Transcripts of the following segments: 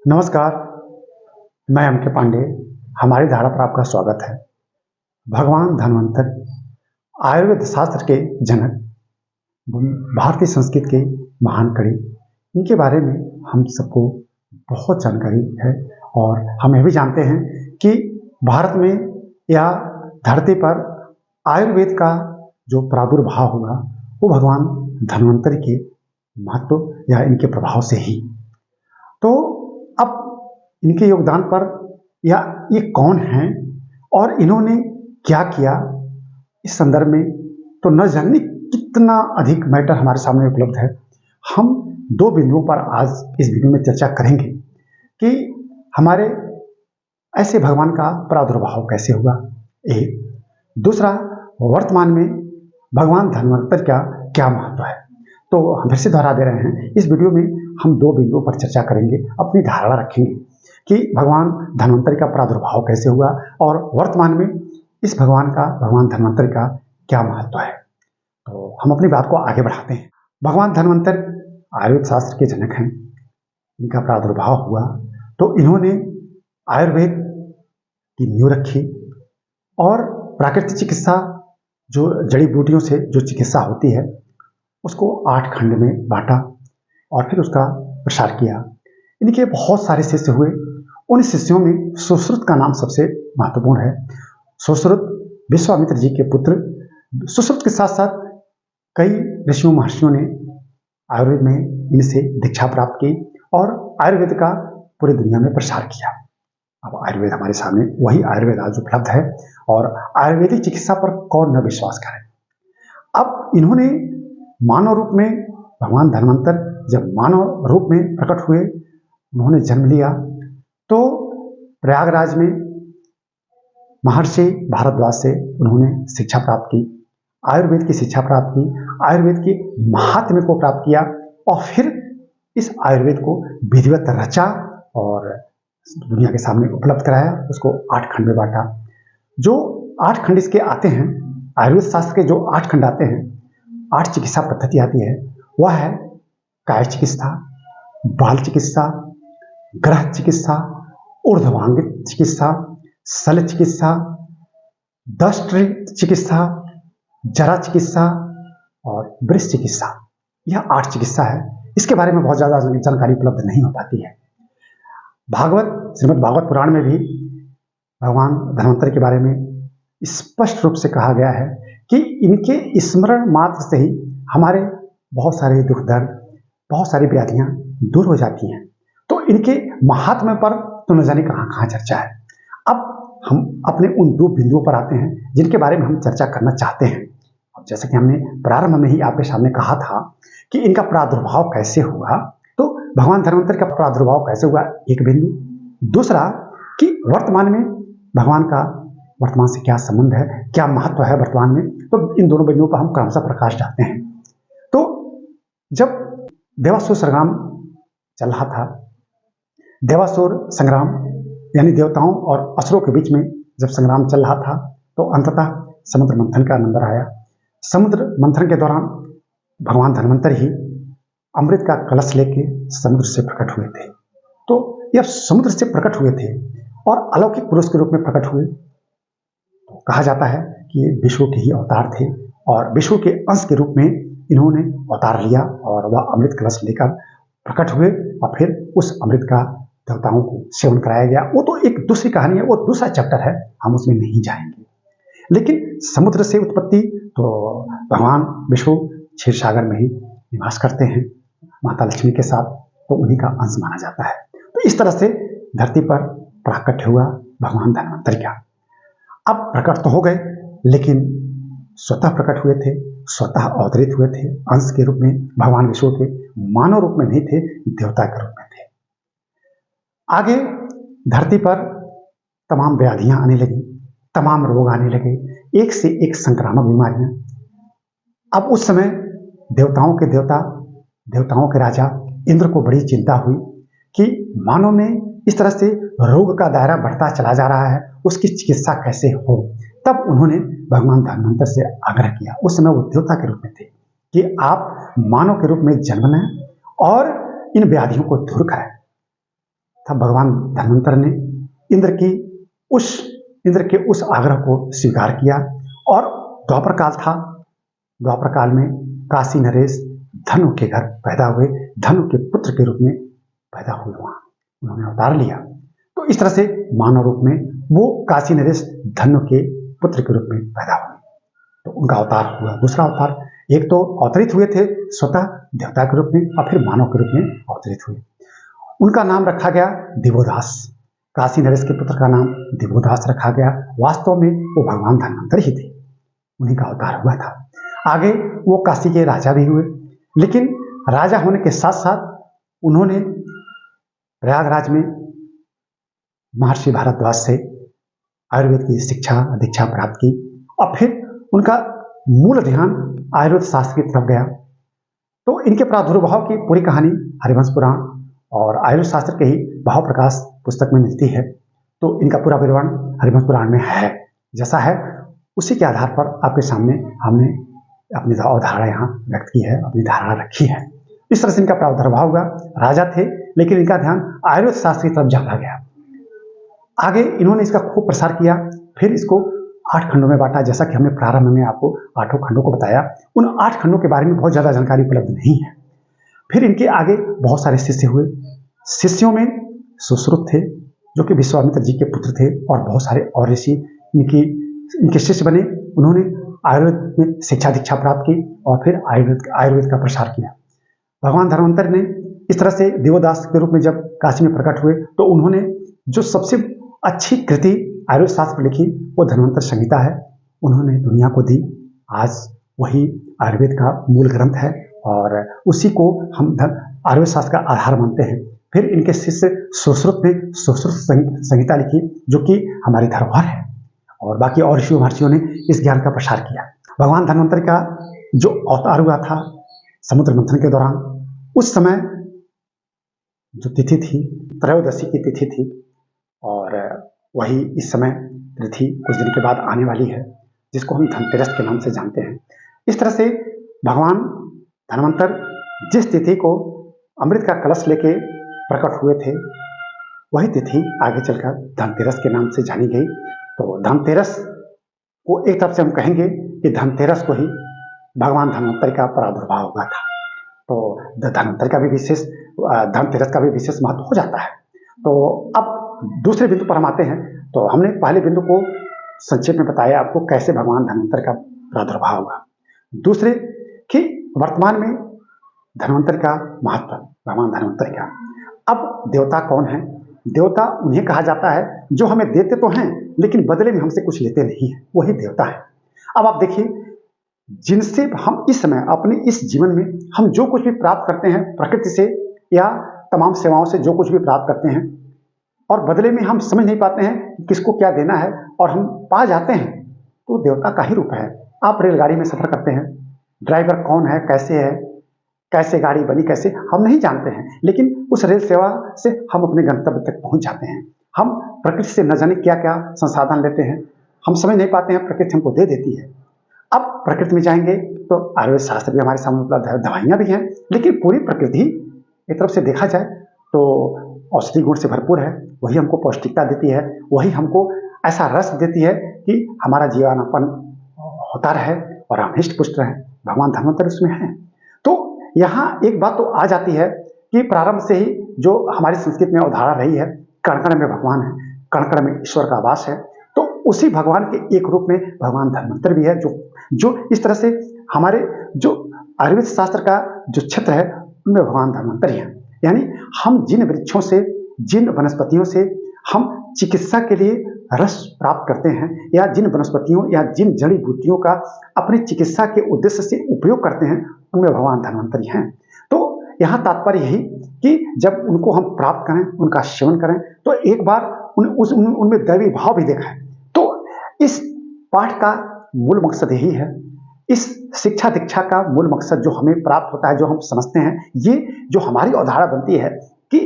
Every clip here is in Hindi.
नमस्कार, मैं एम के पांडे। हमारी धारा पर आपका स्वागत है। भगवान धन्वंतर आयुर्वेद शास्त्र के जनक, भारतीय संस्कृत के महान कवि, इनके बारे में हम सबको बहुत जानकारी है और हम यह भी जानते हैं कि भारत में या धरती पर आयुर्वेद का जो प्रादुर्भाव हुआ वो भगवान धन्वंतरि के महत्व या इनके प्रभाव से ही। तो अब इनके योगदान पर या ये कौन हैं और इन्होंने क्या किया, इस संदर्भ में तो न जाने कितना अधिक मैटर हमारे सामने उपलब्ध है। हम दो बिंदुओं पर आज इस वीडियो में चर्चा करेंगे कि हमारे ऐसे भगवान का प्रादुर्भाव कैसे हुआ, एक। दूसरा, वर्तमान में भगवान धन्वंतरि का क्या महत्व है। तो हम फिर से दोहरा दे रहे हैं, इस वीडियो में हम दो बिंदुओं पर चर्चा करेंगे, अपनी धारणा रखेंगे कि भगवान धन्वंतरि का प्रादुर्भाव कैसे हुआ और वर्तमान में इस भगवान धन्वंतरि का क्या महत्व है। तो हम अपनी बात को आगे बढ़ाते हैं। भगवान धन्वंतरि आयुर्वेद शास्त्र के जनक हैं। इनका प्रादुर्भाव हुआ तो इन्होंने आयुर्वेद की नींव रखी और प्राकृतिक चिकित्सा, जो जड़ी बूटियों से जो चिकित्सा होती है, उसको 8 खंड में बांटा और फिर उसका प्रसार किया। इनके बहुत सारे शिष्य हुए। उन शिष्यों में सुश्रुत का नाम सबसे महत्वपूर्ण है। सुश्रुत विश्वामित्र जी के पुत्र। सुश्रुत के साथ साथ कई ऋषियों महर्षियों ने आयुर्वेद में इनसे दीक्षा प्राप्त की और आयुर्वेद का पूरी दुनिया में प्रसार किया। अब आयुर्वेद हमारे सामने, वही आयुर्वेद आज उपलब्ध है और आयुर्वेदिक चिकित्सा पर कौन न विश्वास करे। अब इन्होंने मानव रूप में, भगवान धन्वंतरि जब मानव रूप में प्रकट हुए, उन्होंने जन्म लिया तो प्रयागराज में महर्षि भारद्वाज से उन्होंने शिक्षा प्राप्त की, आयुर्वेद की शिक्षा प्राप्त की, आयुर्वेद के महात्म्य को प्राप्त किया और फिर इस आयुर्वेद को विधिवत रचा और दुनिया के सामने उपलब्ध कराया। उसको 8 खंड में बांटा। जो 8 खंड इसके आते हैं, आयुर्वेद शास्त्र के जो 8 खंड आते हैं, 8 चिकित्सा पद्धति आती है, वह है काय चिकित्सा, बाल चिकित्सा, ग्रह चिकित्सा, ऊर्ध्वांग चिकित्सा, शल्य चिकित्सा, दष्ट चिकित्सा, जरा चिकित्सा और वृष चिकित्सा। यह 8 चिकित्सा है। इसके बारे में बहुत ज्यादा जानकारी उपलब्ध नहीं हो पाती है। श्रीमद् भागवत पुराण में भी भगवान धन्वंतरि के बारे में स्पष्ट रूप से कहा गया है कि इनके स्मरण मात्र से ही हमारे बहुत सारे दुख दर्द, बहुत सारी व्याधियां दूर हो जाती हैं। तो इनके महात्म्य पर तो न जाने कहां कहां चर्चा है। अब हम अपने उन दो बिंदुओं पर आते हैं जिनके बारे में हम चर्चा करना चाहते हैं। और जैसा कि हमने प्रारंभ में ही आपके सामने कहा था कि इनका प्रादुर्भाव कैसे हुआ, तो भगवान धन्वंतरि का प्रादुर्भाव कैसे हुआ, एक बिंदु। दूसरा कि वर्तमान में भगवान का वर्तमान से क्या संबंध है, क्या महत्व है वर्तमान में, तो इन दोनों बिंदुओं पर हम क्रमशः प्रकाश डालते हैं। तो जब देवासुर संग्राम चल रहा था, देवासुर संग्राम यानी देवताओं और असुरों के बीच में जब संग्राम चल रहा था, तो अंततः समुद्र मंथन का नंबर आया। समुद्र मंथन के दौरान भगवान धन्वंतरि ही अमृत का कलश लेके समुद्र से प्रकट हुए थे। तो यह समुद्र से प्रकट हुए थे और अलौकिक पुरुष के रूप में प्रकट हुए। तो कहा जाता है कि ये विष्णु के ही अवतार थे और विष्णु के अंश के रूप में इन्होंने अवतार लिया और वह अमृत कलश लेकर प्रकट हुए और फिर उस अमृत का देवताओं को सेवन कराया गया। वो तो एक दूसरी कहानी है, वो दूसरा चैप्टर है, हम उसमें नहीं जाएंगे। लेकिन समुद्र से उत्पत्ति, तो भगवान विष्णु क्षीर सागर में ही निवास करते हैं माता लक्ष्मी के साथ, तो उन्हीं का अंश माना जाता है। तो इस तरह से धरती पर प्राकट्य हुआ भगवान धन्वंतरि का। अब प्रकट तो हो गए, लेकिन स्वतः प्रकट हुए थे, स्वतः अवतरित हुए थे अंश के रूप में। भगवान विष्णु के मानव रूप में नहीं थे, देवता के रूप में थे। आगे धरती पर तमाम व्याधियां आने लगी, तमाम रोग आने लगे, एक से एक संक्रामक बीमारियां। अब उस समय देवताओं के देवता, देवताओं के राजा इंद्र को बड़ी चिंता हुई कि मानव में इस तरह से रोग का दायरा बढ़ता चला जा रहा है, उसकी चिकित्सा कैसे हो। तब उन्होंने भगवान धन्वंतरि से आग्रह किया, उस समय वो देवता के रूप में थे, कि आप मानव के रूप में जन्म लें और इन व्याधियों को दूर करें। तब भगवान धन्वंतर ने इंद्र की इंद्र के उस आग्रह को स्वीकार किया और द्वापर काल था। द्वापर काल में काशी नरेश धनु के घर पैदा हुए, धनु के पुत्र के रूप में पैदा हुए, वहां उन्होंने अवतार लिया। तो इस तरह से मानव रूप में वो काशी नरेश धनु के पुत्र के रूप में पैदा हुए, तो उनका अवतार हुआ दूसरा अवतार। एक तो अवतरित हुए थे स्वतः देवता के रूप में और फिर मानव के रूप में अवतरित हुए। उनका नाम रखा गया दिवोदास। काशी नरेश के पुत्र का नाम दिवोदास रखा गया। वास्तव में वो भगवान धन्वंतर ही थे, उन्हीं का अवतार हुआ था। आगे वो काशी के राजा भी हुए, लेकिन राजा होने के साथ साथ उन्होंने प्रयागराज में महर्षि भारद्वाज से आयुर्वेद की शिक्षा दीक्षा प्राप्त की और फिर उनका मूल ध्यान आयुर्वेद शास्त्र की तरफ गया। तो इनके प्रादुर्भाव की पूरी कहानी हरिवंश पुराण और आयुर्वेद शास्त्र के ही भाव प्रकाश पुस्तक में मिलती है। तो इनका पूरा विवरण हरिवंश पुराण में है, जैसा है उसी के आधार पर आपके सामने हमने अपनी अवधारणा यहाँ व्यक्त की है, अपनी धारणा रखी है। इस तरह से इनका प्रादुर्भाव हुआ। राजा थे लेकिन इनका ध्यान आयुर्वेद शास्त्र की तरफ ज्यादा गया। आगे इन्होंने इसका खूब प्रसार किया, फिर इसको 8 खंडों में बांटा। जैसा कि हमने प्रारंभ में आपको 8 खंडों को बताया, उन 8 खंडों के बारे में बहुत ज्यादा जानकारी उपलब्ध नहीं है। फिर इनके आगे बहुत सारे शिष्य हुए। शिष्यों में सुश्रुत थे जो कि विश्वामित्र जी के पुत्र थे, और बहुत सारे और ऋषि इनके शिष्य बने। उन्होंने आयुर्वेद में शिक्षा दीक्षा प्राप्त की और फिर आयुर्वेद का प्रसार किया। भगवान धन्वंतर ने इस तरह से दिवोदास के रूप में जब काशी में प्रकट हुए तो उन्होंने जो सबसे अच्छी कृति आयुर्वेद शास्त्र पर लिखी वो धन्वंतर संहिता है, उन्होंने दुनिया को दी। आज वही आयुर्वेद का मूल ग्रंथ है और उसी को हम आयुर्वेद शास्त्र का आधार मानते हैं। फिर इनके शिष्य सुश्रुत ने सुश्रुत संहिता लिखी जो कि हमारी धरोहर है, और बाकी और ऋषियों महर्षियों ने इस ज्ञान का प्रसार किया। भगवान धन्वंतर का जो अवतार हुआ था समुद्र मंथन के दौरान, उस समय जो तिथि थी त्रयोदशी की तिथि थी, और वही इस समय तिथि कुछ दिन के बाद आने वाली है जिसको हम धनतेरस के नाम से जानते हैं। इस तरह से भगवान धन्वंतर जिस तिथि को अमृत का कलश लेके प्रकट हुए थे वही तिथि आगे चलकर धनतेरस के नाम से जानी गई। तो धनतेरस को एक तरफ से हम कहेंगे कि धनतेरस को ही भगवान धन्वंतर का प्रादुर्भाव हुआ था। तो धन्वंतर का भी विशेष, धनतेरस का भी विशेष महत्व हो जाता है। तो अब दूसरे बिंदु पर हम आते हैं। तो हमने पहले बिंदु को संक्षेप में बताया आपको कैसे भगवान धन्वंतर का प्रादुर्भाव हुआ। दूसरे कि वर्तमान में धन्वंतर का महत्व, भगवान धन्वंतर का। अब देवता कौन है? देवता उन्हें कहा जाता है जो हमें देते तो हैं लेकिन बदले में हमसे कुछ लेते नहीं है, वही देवता है। अब आप देखिए, जिनसे हम इस समय अपने इस जीवन में हम जो कुछ भी प्राप्त करते हैं प्रकृति से या तमाम सेवाओं से जो कुछ भी प्राप्त करते हैं, और बदले में हम समझ नहीं पाते हैं कि किसको क्या देना है, और हम पा जाते हैं, तो देवता का ही रूप है। आप रेलगाड़ी में सफर करते हैं, ड्राइवर कौन है, कैसे गाड़ी बनी, कैसे हम नहीं जानते हैं, लेकिन उस रेल सेवा से हम अपने गंतव्य तक पहुंच जाते हैं। हम प्रकृति से न जाने क्या क्या संसाधन लेते हैं, हम समझ नहीं पाते हैं, प्रकृति हमको दे देती है। अब प्रकृति में जाएंगे तो आयुर्वेद शास्त्र भी हमारे सामने उपलब्ध है, दवाइयाँ भी हैं, लेकिन पूरी प्रकृति एक तरफ से देखा जाए तो औषधि गुण से भरपूर है। वही हमको पौष्टिकता देती है, वही हमको ऐसा रस देती है कि हमारा जीवनापन होता रहे और हम हिष्ट पुष्ट रहें। भगवान धन्वंतर उसमें है। तो यहाँ एक बात तो आ जाती है कि प्रारंभ से ही जो हमारी संस्कृति में अवधारणा रही है, कण कण में भगवान है, कण कण में ईश्वर का वास है। तो उसी भगवान के एक रूप में भगवान धन्वंतर भी है, जो इस तरह से हमारे जो आयुर्वेद शास्त्र का जो क्षेत्र है उनमें भगवान धन्वंतर ही है। यानी हम जिन वृक्षों से, जिन वनस्पतियों से हम चिकित्सा के लिए रस प्राप्त करते हैं, या जिन वनस्पतियों या जिन जड़ी बूटियों का अपनी चिकित्सा के उद्देश्य से उपयोग करते हैं, उनमें भगवान धन्वंतरी हैं। तो यहाँ तात्पर्य यही कि जब उनको हम प्राप्त करें, उनका सेवन करें, तो एक बार उनमें दैवी भाव भी देखा है। तो इस पाठ का मूल मकसद यही है, इस शिक्षा दीक्षा का मूल मकसद जो हमें प्राप्त होता है, जो हम समझते हैं, ये जो हमारी अवधारणा बनती है कि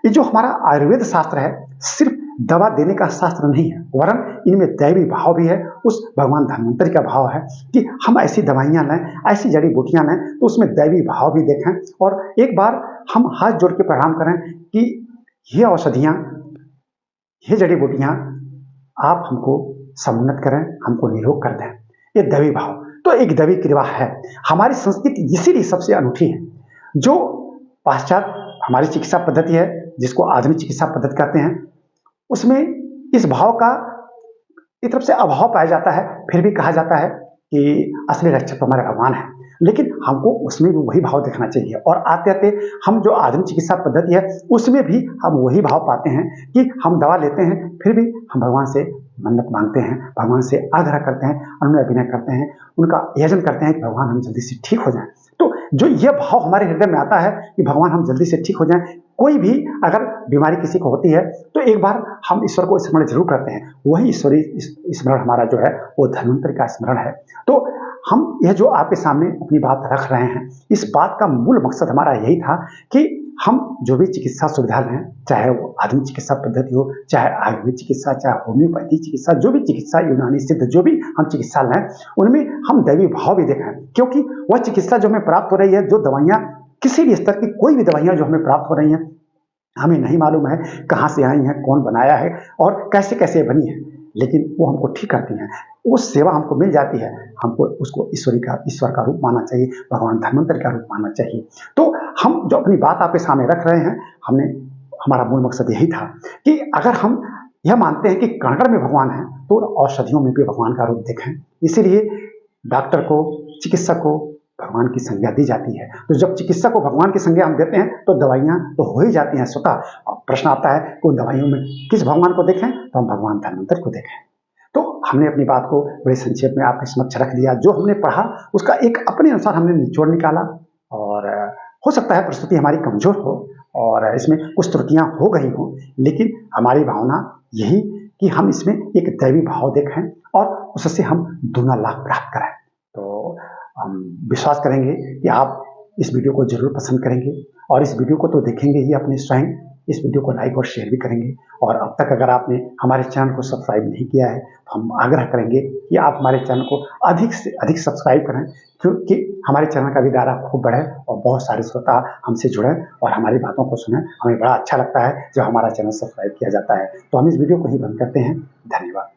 ये जो हमारा आयुर्वेद शास्त्र है सिर्फ दवा देने का शास्त्र नहीं है, वरन इनमें दैवी भाव भी है। उस भगवान धन्वंतरी का भाव है कि हम ऐसी दवाइयाँ लें, ऐसी जड़ी बूटियाँ लें तो उसमें दैवी भाव भी देखें, और एक बार हम हाथ जोड़ के प्रणाम करें कि ये औषधियाँ, ये जड़ी बूटियाँ आप हमको समुन्नत करें, हमको निरोग कर दें। ये दैवी भाव, तो एक दैवी कृपा है। हमारी संस्कृति इसीलिए सबसे अनूठी है। जो पाश्चात्य हमारी चिकित्सा पद्धति है, जिसको आधुनिक चिकित्सा पद्धति कहते हैं, उसमें इस भाव का एक तरफ से अभाव पाया जाता है, फिर भी कहा जाता है कि असली रक्षक तो हमारे भगवान हैं। लेकिन हमको उसमें भी वही भाव देखना चाहिए, और आते-आते हम जो आधुनिक चिकित्सा पद्धति है, उसमें भी हम वही भाव पाते हैं कि हम दवा लेते हैं, फिर भी हम भगवान से मन्नत मांगते हैं, भगवान से आग्रह करते हैं, अनुनय विनय करते हैं, उनका यजन करते हैं कि भगवान हम जल्दी से ठीक हो जाएँ। तो जो ये भाव हमारे हृदय में आता है कि भगवान हम जल्दी से ठीक हो जाएँ, कोई भी अगर बीमारी किसी को होती है तो एक बार हम ईश्वर को स्मरण जरूर करते हैं। वही ईश्वरीय स्मरण हमारा जो है वो धन्वंतरि का स्मरण है। तो हम यह जो आपके सामने अपनी बात रख रहे हैं, इस बात का मूल मकसद हमारा यही था कि हम जो भी चिकित्सा सुविधा लें, चाहे वो आधुनिक चिकित्सा पद्धति हो, चाहे आयुर्वेद चिकित्सा, चाहे होम्योपैथी चिकित्सा, जो भी चिकित्सा यूनानी सिद्ध जो भी हम चिकित्सा लें, उनमें हम दैवी भाव भी देखें। क्योंकि वह चिकित्सा जो हमें प्राप्त हो रही है, जो दवाइयाँ किसी भी स्तर की कोई भी दवाइयाँ जो हमें प्राप्त हो रही हैं, हमें नहीं मालूम है कहाँ से आई हैं, कौन बनाया है और कैसे कैसे बनी है, लेकिन वो हमको ठीक करती हैं। वो सेवा हमको मिल जाती है, हमको उसको ईश्वर का रूप मानना चाहिए, भगवान धन्वंतरि का रूप मानना चाहिए। तो हम जो अपनी बात आपके सामने रख रहे हैं, हमारा मूल मकसद यही था कि अगर हम यह मानते हैं कि कांगड़ में भगवान है, तो औषधियों में भी भगवान का रूप देखें। इसीलिए डॉक्टर को, चिकित्सक को भगवान की संज्ञा दी जाती है। तो जब चिकित्सक को भगवान की संज्ञा हम देते हैं, तो दवाइयाँ तो हो ही जाती हैं स्वतः। अब प्रश्न आता है कि उन दवाइयों में किस भगवान को देखें, तो हम भगवान धन्वंतरि को देखें। तो हमने अपनी बात को बड़े संक्षेप में आपके समक्ष रख दिया। जो हमने पढ़ा उसका एक अपने अनुसार हमने निचोड़ निकाला, और हो सकता है प्रस्तुति हमारी कमजोर हो और इसमें कुछ त्रुटियां हो गई हों, लेकिन हमारी भावना यही कि हम इसमें एक दैवी भाव देखें और उससे हम दूना लाभ प्राप्त करें। तो हम विश्वास करेंगे कि आप इस वीडियो को जरूर पसंद करेंगे, और इस वीडियो को तो देखेंगे ही अपने स्वयं, इस वीडियो को लाइक और शेयर भी करेंगे। और अब तक अगर आपने हमारे चैनल को सब्सक्राइब नहीं किया है, तो हम आग्रह करेंगे कि आप हमारे चैनल को अधिक से अधिक सब्सक्राइब करें, क्योंकि हमारे चैनल का भी दायरा खूब बढ़े और बहुत सारे श्रोता हमसे जुड़ें और हमारी बातों को सुनें। हमें बड़ा अच्छा लगता है जब हमारा चैनल सब्सक्राइब किया जाता है। तो हम इस वीडियो को ही बंद करते हैं। धन्यवाद।